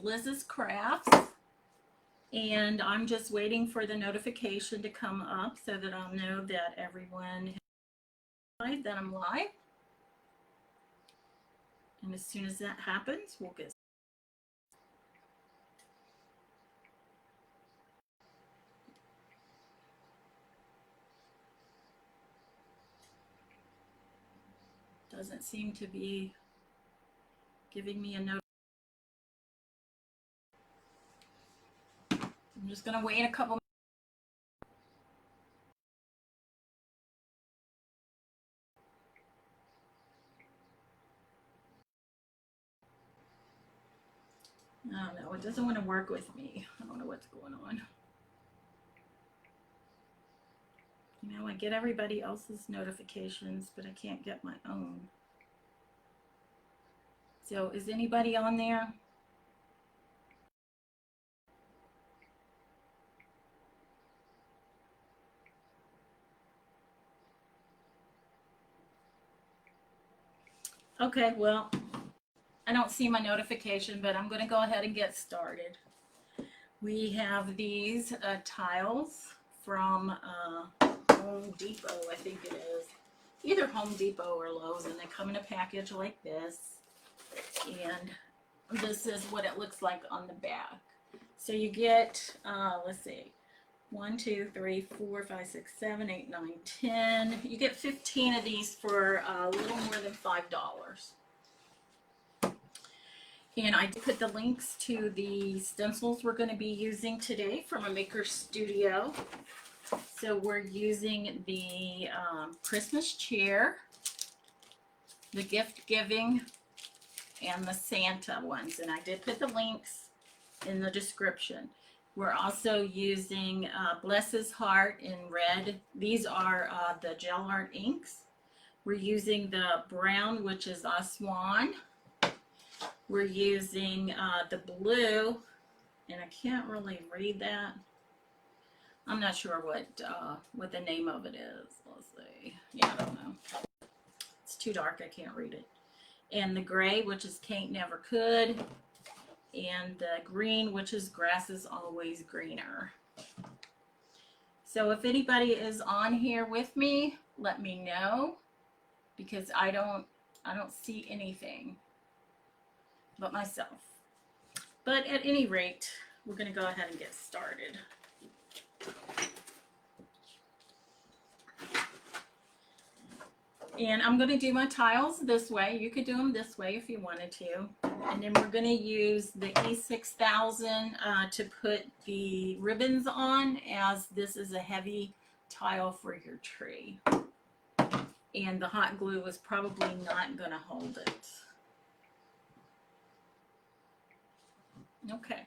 Liz's Crafts, and I'm just waiting for the notification to come up so that I'll know that everyone has that I'm live. And as soon as that happens, we'll get doesn't seem to be giving me a note. I'm just going to wait a couple minutes. I don't know. It doesn't want to work with me. I don't know what's going on. You know, I get everybody else's notifications, but I can't get my own. So is anybody on there? Okay, well, I don't see my notification, but I'm going to go ahead and get started. We have these tiles from Home Depot, I think it is. Either Home Depot or Lowe's, and they come in a package like this. And this is what it looks like on the back. So you get, let's see, 1, 2, 3, 4, 5, 6, 7, 8, 9, 10. You get 15 of these for a little more than $5. And I did put the links to the stencils we're going to be using today from a maker studio. So we're using the Christmas chair, the gift giving, and the Santa ones. And I did put the links in the description. We're also using Bless His Heart in red. These are the gel art inks. We're using the brown, which is a swan. We're using the blue, and I can't really read that. I'm not sure what the name of it is. Let's see. Yeah, I don't know. It's too dark. I can't read it. And the gray, which is Can't Never Could. And the green, which is Grass is Always Greener. So if anybody is on here with me, let me know, because I don't see anything but myself. But at any rate, we're going to go ahead and get started. And I'm going to do my tiles this way. You could do them this way if you wanted to. And then we're going to use the E6000 to put the ribbons on, as this is a heavy tile for your tree. And the hot glue is probably not going to hold it. Okay.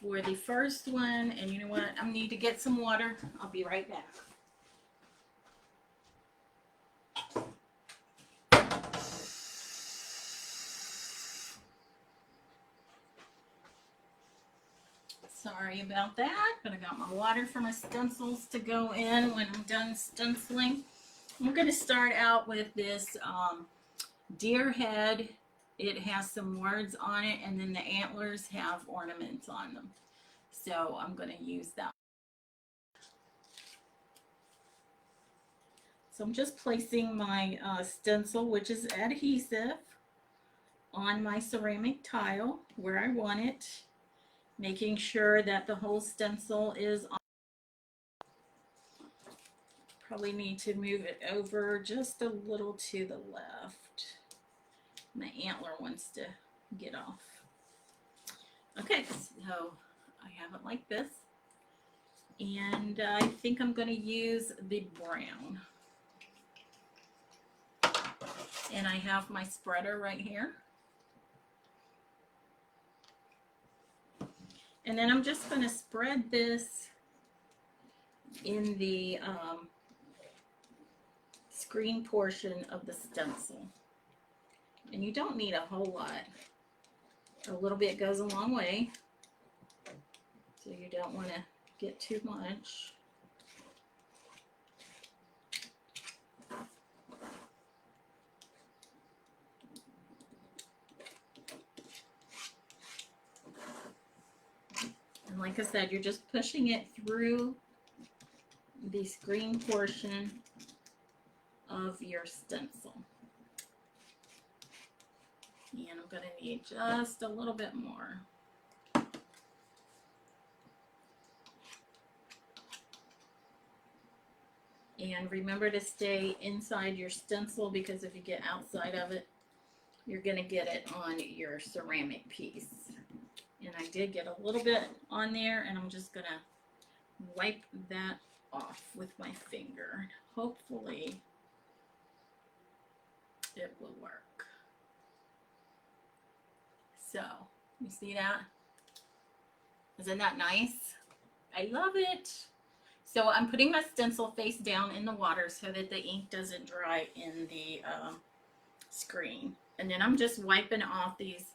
For the first one, and you know what? I need to get some water. I'll be right back. Sorry about that, but I got my water for my stencils to go in when I'm done stenciling. We're going to start out with this deer head. It has some words on it, and then the antlers have ornaments on them. So I'm going to use that. So I'm just placing my stencil, which is adhesive, on my ceramic tile where I want it, making sure that the whole stencil is on. Probably need to move it over just a little to the left. My antler wants to get off. Okay, so I have it like this. And I think I'm going to use the brown. And I have my spreader right here. And then I'm just going to spread this in the screen portion of the stencil. And you don't need a whole lot. A little bit goes a long way. So you don't want to get too much. And like I said, you're just pushing it through the screen portion of your stencil. And I'm going to need just a little bit more. And remember to stay inside your stencil, because if you get outside of it, you're going to get it on your ceramic piece. And I did get a little bit on there, and I'm just going to wipe that off with my finger. Hopefully it will work. So, you see that? Isn't that nice? I love it. So I'm putting my stencil face down in the water so that the ink doesn't dry in the screen. And then I'm just wiping off these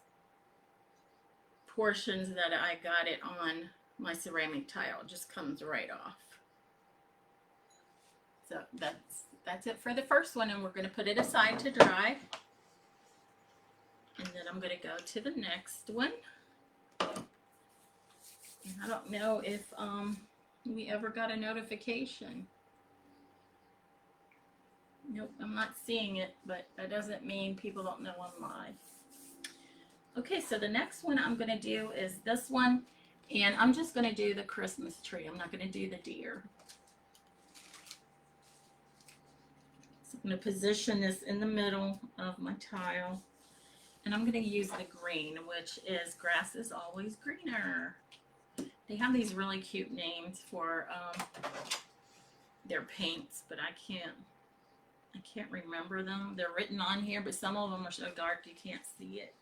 portions that I got it on my ceramic tile. It just comes right off. So that's it for the first one, and we're going to put it aside to dry. And then I'm going to go to the next one. And I don't know if we ever got a notification. Nope, I'm not seeing it, but that doesn't mean people don't know I'm live. Okay, so the next one I'm going to do is this one, and I'm just going to do the Christmas tree. I'm not going to do the deer. So I'm going to position this in the middle of my tile, and I'm going to use the green, which is Grass is Always Greener. They have these really cute names for their paints, but I can't remember them. They're written on here, but some of them are so dark you can't see it.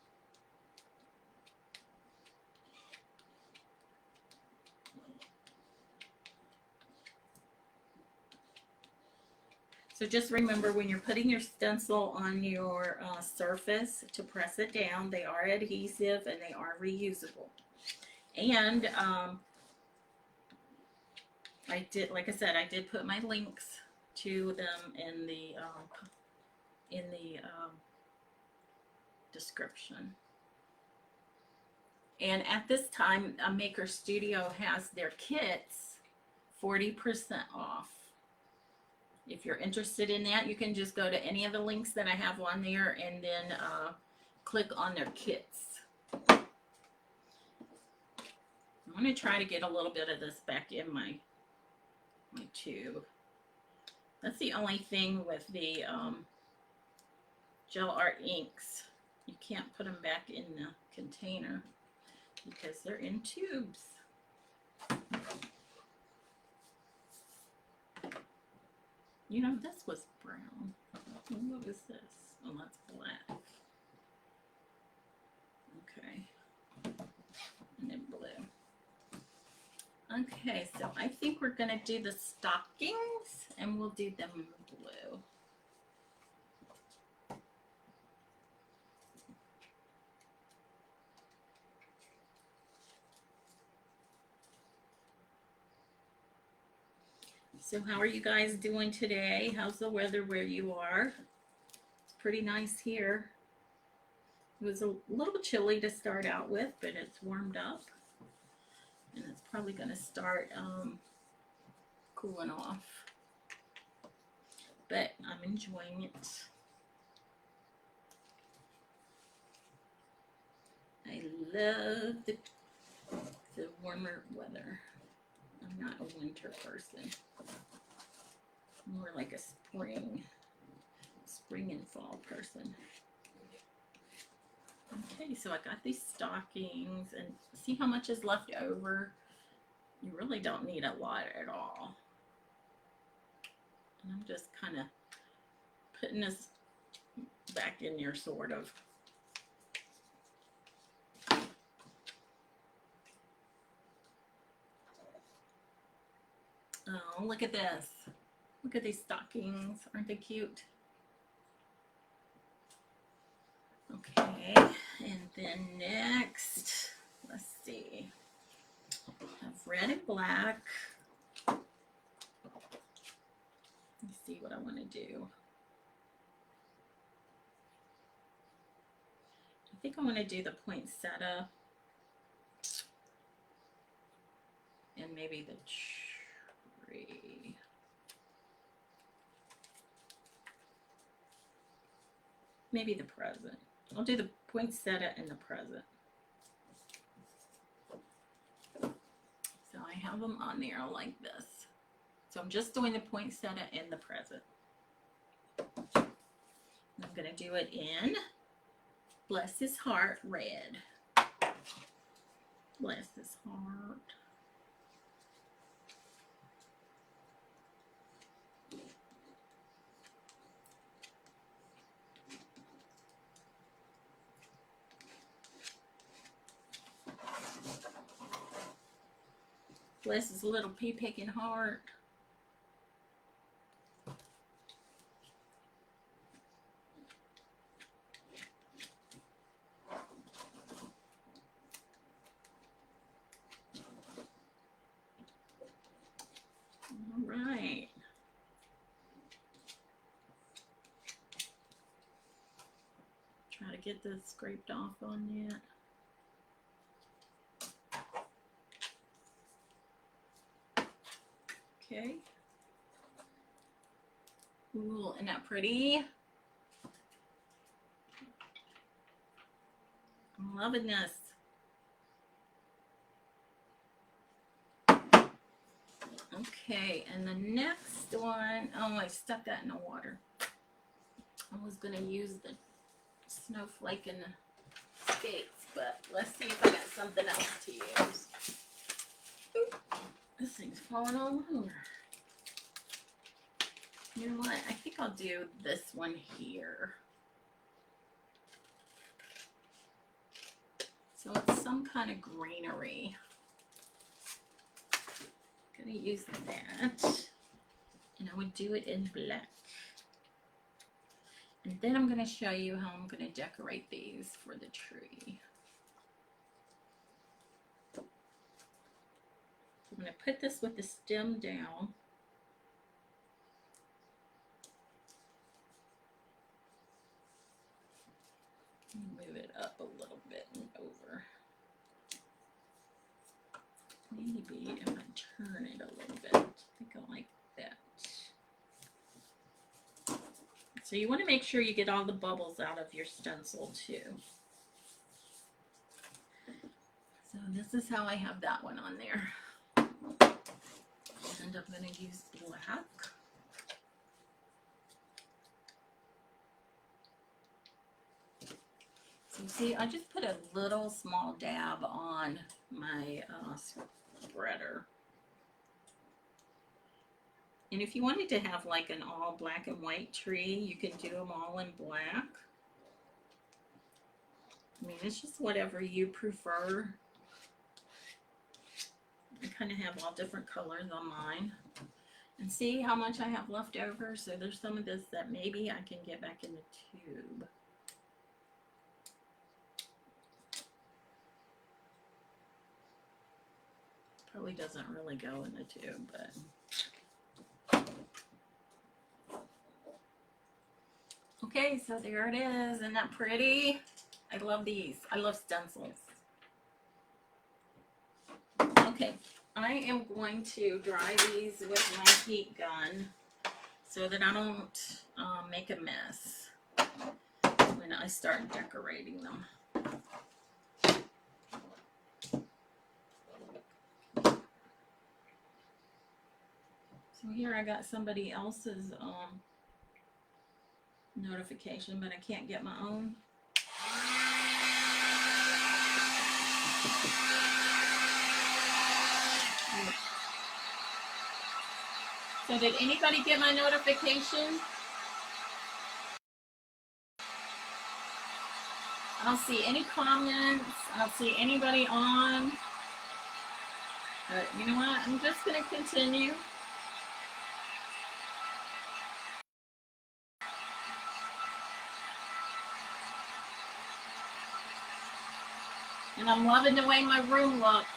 So just remember, when you're putting your stencil on your surface, to press it down. They are adhesive and they are reusable. And I did, like I said, I did put my links to them in the description. And at this time, Maker Studio has their kits 40% off. If you're interested in that, you can just go to any of the links that I have on there and then click on their kits. I'm going to try to get a little bit of this back in my tube. That's the only thing with the gel art inks. You can't put them back in the container because they're in tubes. You know, this was brown. What was this? Oh, that's black. Okay. And then blue. Okay, so I think we're going to do the stockings, and we'll do them in blue. So how are you guys doing today? How's the weather where you are? It's pretty nice here. It was a little chilly to start out with, but it's warmed up. And it's probably going to start cooling off. But I'm enjoying it. I love the warmer weather. I'm not a winter person. More like a spring and fall person. Okay, so I got these stockings, and see how much is left over? You really don't need a lot at all. And I'm just kind of putting this back in there, sort of. Oh, look at this. Look at these stockings. Aren't they cute? Okay, and then next, let's see. I have red and black. Let's see what I want to do. I think I want to do the poinsettia. and maybe the tree. Maybe the present. I'll do the poinsettia and the present. So I have them on there like this. So I'm just doing the poinsettia and the present. I'm going to do it in Bless His Heart red. Bless His Heart. Bless His little pea picking heart. All right. Try to get this scraped off on that. Okay. Ooh, isn't that pretty? I'm loving this. Okay, and the next one, oh, I stuck that in the water. I was going to use the snowflake and the skates, but let's see if I got something else to use. Oop, this thing's falling all over. You know what? I think I'll do this one here. So it's some kind of greenery. I'm gonna use that, and I would do it in black. And then I'm gonna show you how I'm gonna decorate these for the tree. I'm gonna put this with the stem down. Move it up a little bit and over. Maybe if I turn it a little bit, I think I like that. So you want to make sure you get all the bubbles out of your stencil too. So this is how I have that one on there. And I'm going to use black. So see, I just put a little small dab on my spreader. And if you wanted to have like an all black and white tree, you can do them all in black. I mean, it's just whatever you prefer. I kind of have all different colors on mine. And see how much I have left over? So there's some of this that maybe I can get back in the tube. Probably doesn't really go in the tube, but... Okay, so there it is. Isn't that pretty? I love these. I love stencils. Okay, I am going to dry these with my heat gun so that I don't make a mess when I start decorating them. So here I got somebody else's notification, but I can't get my own. So did anybody get my notification? I don't see any comments. I don't see anybody on. But you know what? I'm just going to continue. And I'm loving the way my room looks.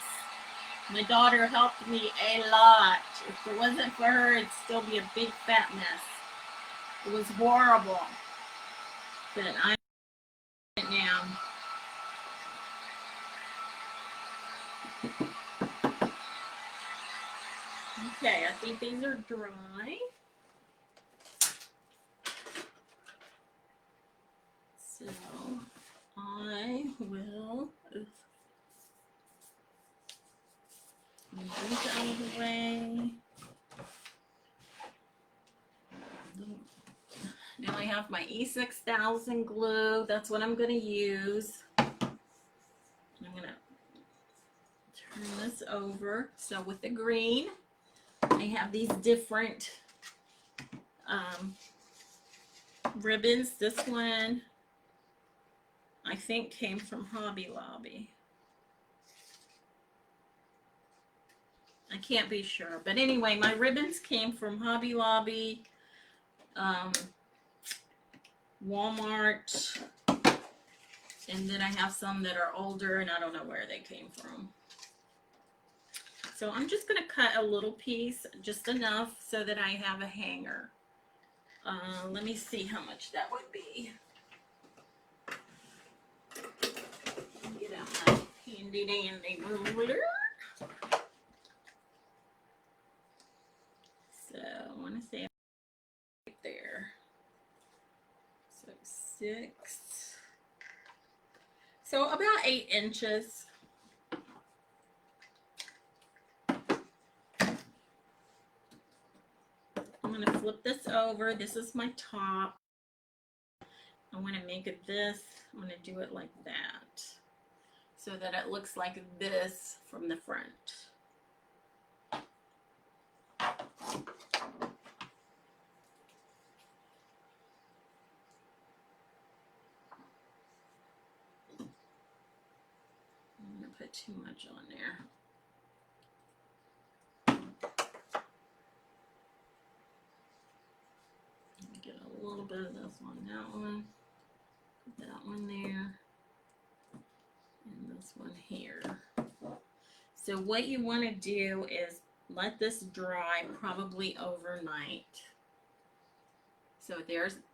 My daughter helped me a lot. If it wasn't for her, it'd still be a big fat mess. It was horrible. But I'm now. Okay, I think these are dry. So I will move these out of the way. Now I have my E6000 glue. That's what I'm going to use. I'm going to turn this over. So with the green, I have these different ribbons. This one, I think, came from Hobby Lobby. I can't be sure. But anyway, my ribbons came from Hobby Lobby, Walmart, and then I have some that are older and I don't know where they came from. So I'm just going to cut a little piece, just enough so that I have a hanger. Let me see how much that would be. Get out my handy dandy ruler. So I want to say right there. So 6. So about 8 inches. I'm going to flip this over. This is my top. I want to make it this. I'm going to do it like that so that it looks like this from the front. I'm going to put too much on there. Get a little bit of this on that one, put that one there, and this one here. So what you want to do is let this dry probably overnight. So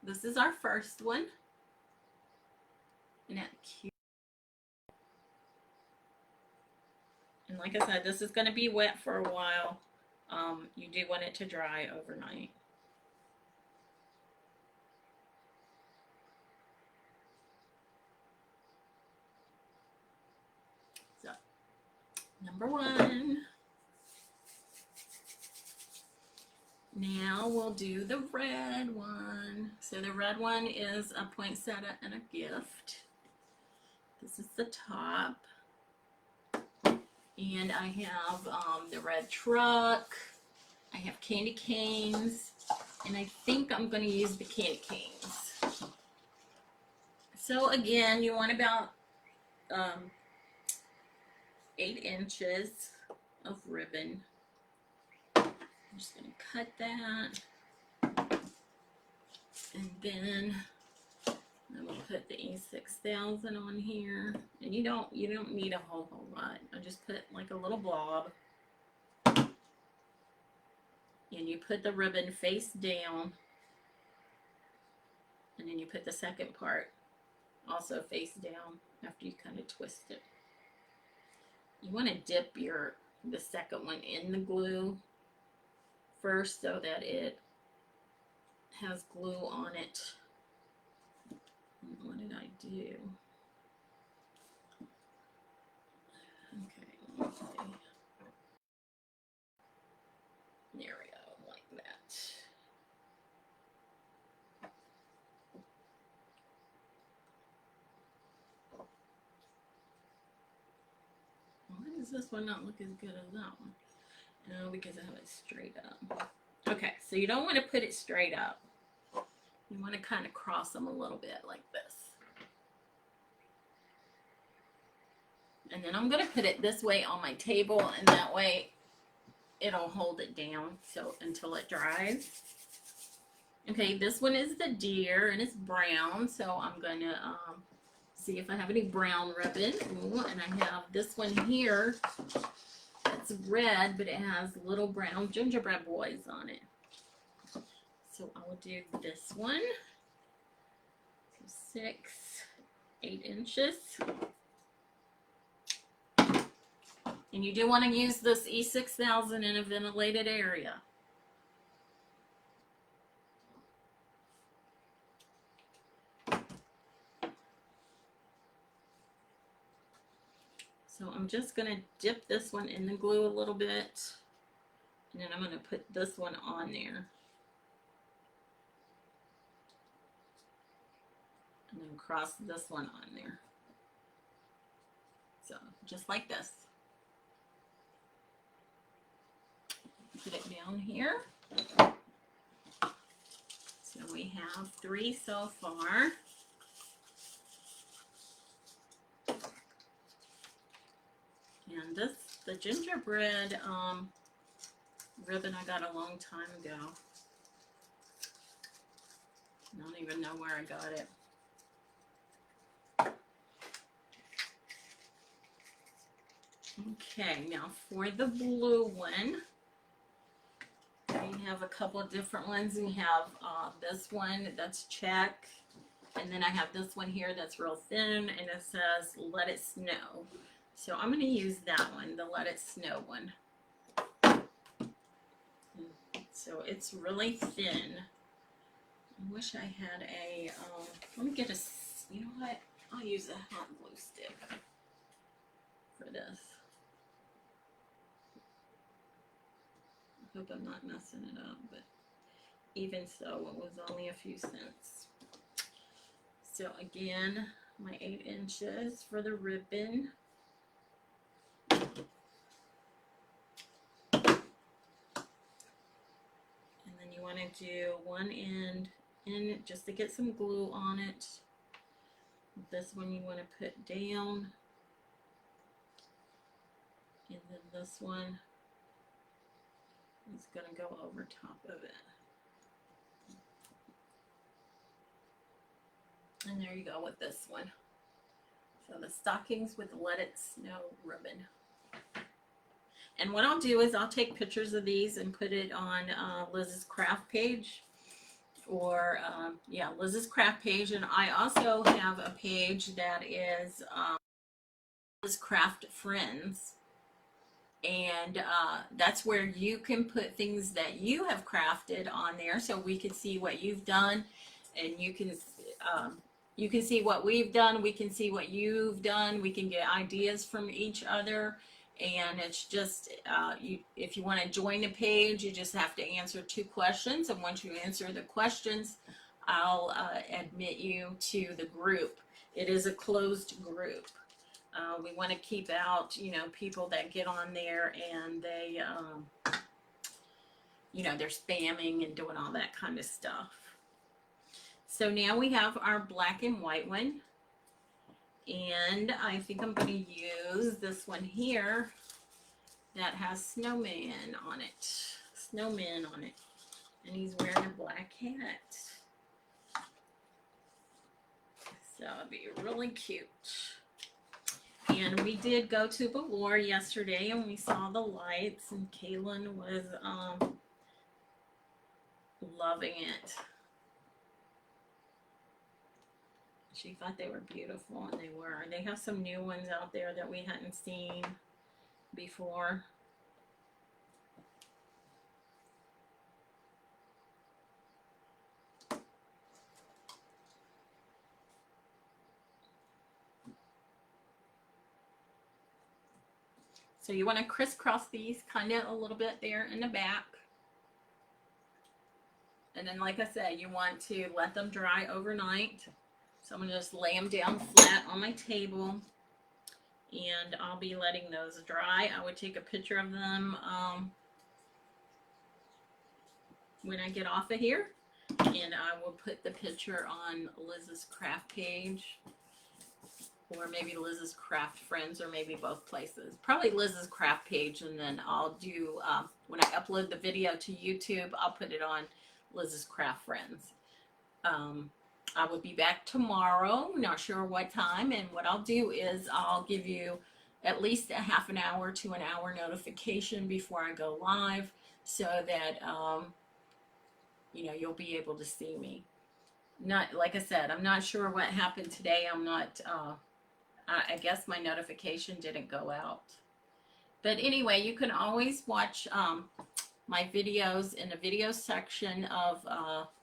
this is our first one. Isn't that cute? And like I said, this is going to be wet for a while. You do want it to dry overnight. So, number 1. Now we'll do the red one. So the red one is a poinsettia and a gift. This is the top. And I have the red truck. I have candy canes. And I think I'm going to use the candy canes. So again, you want about 8 inches of ribbon. I'm just going to cut that. And then I will put the E6000 on here. And you don't need a whole lot. I just put like a little blob. And you put the ribbon face down. And then you put the second part also face down after you kind of twist it. You want to dip the second one in the glue first so that it has glue on it. What did I do? Okay, let's see. There we go, like that. Why does this one not look as good as that one? No, because I have it straight up. Okay, so you don't want to put it straight up. You want to kind of cross them a little bit like this. And then I'm going to put it this way on my table, and that way it'll hold it down until it dries. Okay, this one is the deer, and it's brown, so I'm going to see if I have any brown ribbon. Ooh, and I have this one here. It's red, but it has little brown gingerbread boys on it. So I will do this one. So 8 inches. And you do want to use this E6000 in a ventilated area. So I'm just going to dip this one in the glue a little bit, and then I'm going to put this one on there. And then cross this one on there. So just like this. Put it down here. So we have 3 so far. And this, the gingerbread ribbon I got a long time ago. I don't even know where I got it. Okay, now for the blue one, we have a couple of different ones. We have this one that's check, and then I have this one here that's real thin, and it says Let It Snow. So I'm going to use that one, the Let It Snow one. So it's really thin. I wish I had a, let me get a, you know what, I'll use a hot glue stick for this. I hope I'm not messing it up, but even so, it was only a few cents. So again, my 8 inches for the ribbon. And then you want to do one end in just to get some glue on it. This one you want to put down. And then this one is going to go over top of it. And there you go with this one. So the stockings with Let It Snow ribbon. And what I'll do is I'll take pictures of these and put it on Liz's craft page. Or, yeah, Liz's craft page. And I also have a page that is Liz's Craft Friends. And that's where you can put things that you have crafted on there, so we can see what you've done, and you can see what we've done, we can see what you've done, we can get ideas from each other. And it's just if you want to join the page, you just have to answer 2 questions, and once you answer the questions, I'll admit you to the group. It is a closed group. We want to keep out, you know, people that get on there and they, you know, they're spamming and doing all that kind of stuff. So now we have our black and white one. And I think I'm going to use this one here that has snowman on it. Snowman on it. And he's wearing a black hat. So it'll be really cute. And we did go to Valor yesterday, and we saw the lights, and Kaylin was loving it. She thought they were beautiful, and they were. They have some new ones out there that we hadn't seen before. So you want to crisscross these kind of a little bit there in the back. And then, like I said, you want to let them dry overnight. So I'm going to just lay them down flat on my table. And I'll be letting those dry. I would take a picture of them when I get off of here. And I will put the picture on Liz's craft page. Or maybe Liz's Craft Friends, or maybe both places. Probably Liz's Craft page, and then I'll do, when I upload the video to YouTube, I'll put it on Liz's Craft Friends. I will be back tomorrow, not sure what time, and what I'll do is I'll give you at least a half an hour to an hour notification before I go live, so that, you know, you'll be able to see me. Not, like I said, I'm not sure what happened today. I'm not, I guess my notification didn't go out. But anyway, you can always watch my videos in the video section of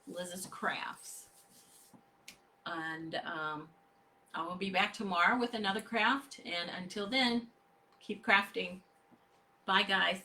Liz's Crafts. And I will be back tomorrow with another craft. And until then, keep crafting. Bye, guys.